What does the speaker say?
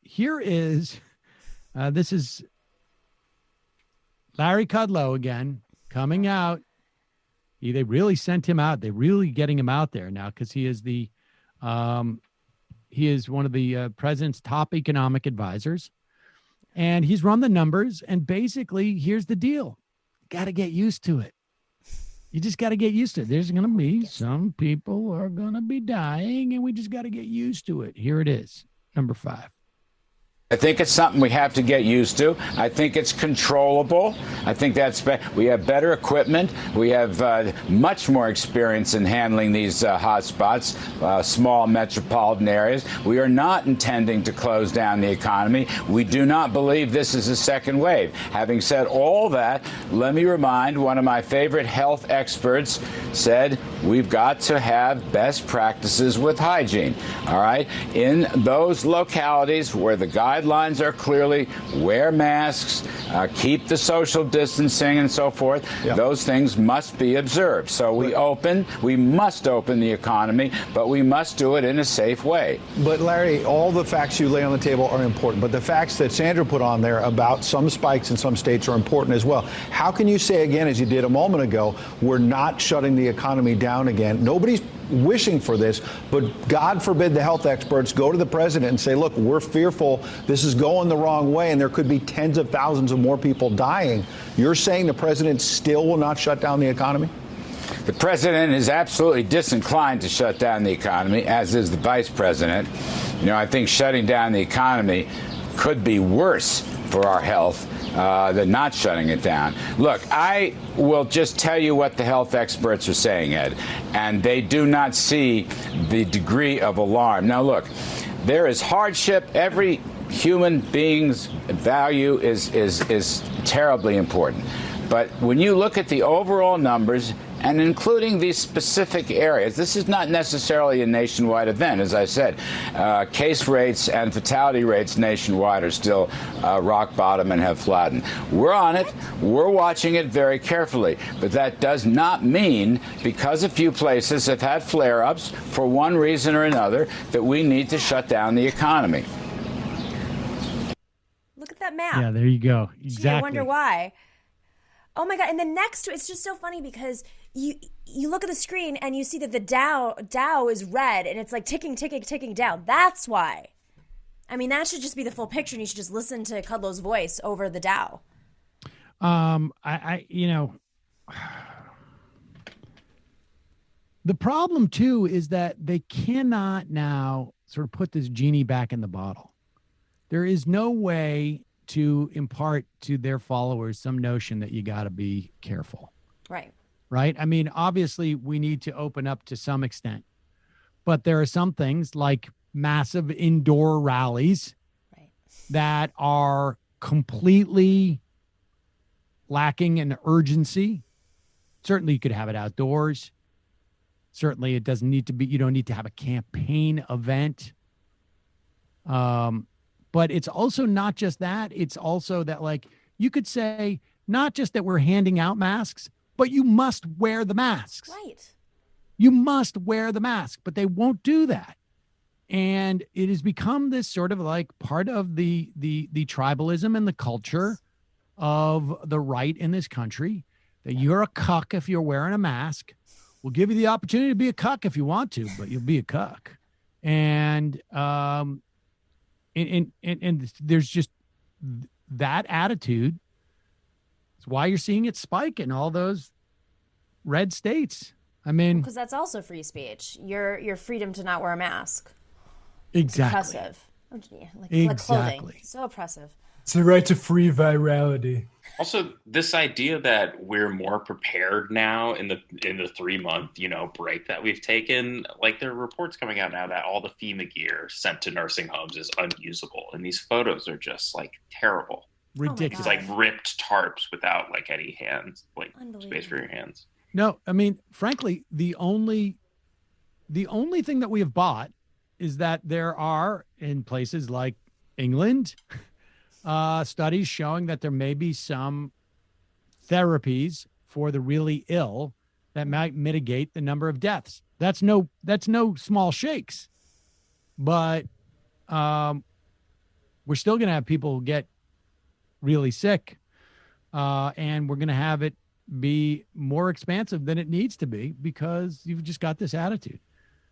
Here is, this is Larry Kudlow again coming out. They really sent him out. They're really getting him out there now because he is one of the president's top economic advisors, and he's run the numbers. And basically, here's the deal: got to get used to it. You just got to get used to it. There's going to be some people are going to be dying, and we just got to get used to it. Here it is, number 5. I think it's something we have to get used to. I think it's controllable. I think we have better equipment. We have much more experience in handling these hot spots, small metropolitan areas. We are not intending to close down the economy. We do not believe this is a second wave. Having said all that, let me remind one of my favorite health experts said we've got to have best practices with hygiene. All right? In those localities where the guidelines are clearly wear masks, keep the social distancing and so forth, those things must be observed. So we must open the economy, but we must do it in a safe way. But Larry, all the facts you lay on the table are important, but the facts that Sandra put on there about some spikes in some states are important as well. How can you say again, as you did a moment ago, we're not shutting the economy down again? Nobody's wishing for this, but God forbid the health experts go to the president and say, look, we're fearful this is going the wrong way and there could be tens of thousands of more people dying. You're saying the president still will not shut down the economy? The president is absolutely disinclined to shut down the economy, as is the vice president. I think shutting down the economy could be worse for our health than not shutting it down. Look, I will just tell you what the health experts are saying, Ed, and they do not see the degree of alarm. Now, look, there is hardship. Every human being's value is terribly important. But when you look at the overall numbers, and including these specific areas, this is not necessarily a nationwide event. As I said, case rates and fatality rates nationwide are still rock bottom and have flattened. We're on it. We're watching it very carefully. But that does not mean, because a few places have had flare-ups for one reason or another, that we need to shut down the economy. Look at that map. Yeah, there you go. Exactly. Gee, I wonder why. Oh my God! And then next to it's just so funny because you look at the screen and you see that the Dow is red and it's like ticking down. That's why. I mean, that should just be the full picture, and you should just listen to Kudlow's voice over the Dow. The problem too is that they cannot now sort of put this genie back in the bottle. There is no way to impart to their followers some notion that you got to be careful. Right. I mean, obviously we need to open up to some extent, but there are some things like massive indoor rallies that are completely lacking in urgency. Certainly you could have it outdoors. Certainly it doesn't need to be, you don't need to have a campaign event. But it's also not just that. It's also that, like, you could say not just that we're handing out masks, but you must wear the masks. Right. You must wear the mask, but they won't do that. And it has become this sort of like part of the tribalism and the culture of the right in this country, that you're a cuck if you're wearing a mask. We'll give you the opportunity to be a cuck if you want to, but you'll be a cuck. And there's just that attitude. It's why you're seeing it spike in all those red states. I mean, because that's also free speech. Your freedom to not wear a mask. Exactly. It's oppressive. Like clothing. So oppressive. It's the right to free virality. Also, this idea that we're more prepared now in the 3-month, break that we've taken, like there are reports coming out now that all the FEMA gear sent to nursing homes is unusable. And these photos are just like terrible. Ridiculous. It's like ripped tarps without like any hands, like space for your hands. No, I mean, frankly, the only thing that we have bought is that there are, in places like England, studies showing that there may be some therapies for the really ill that might mitigate the number of deaths. That's no small shakes, but we're still going to have people get really sick, and we're going to have it be more expansive than it needs to be because you've just got this attitude.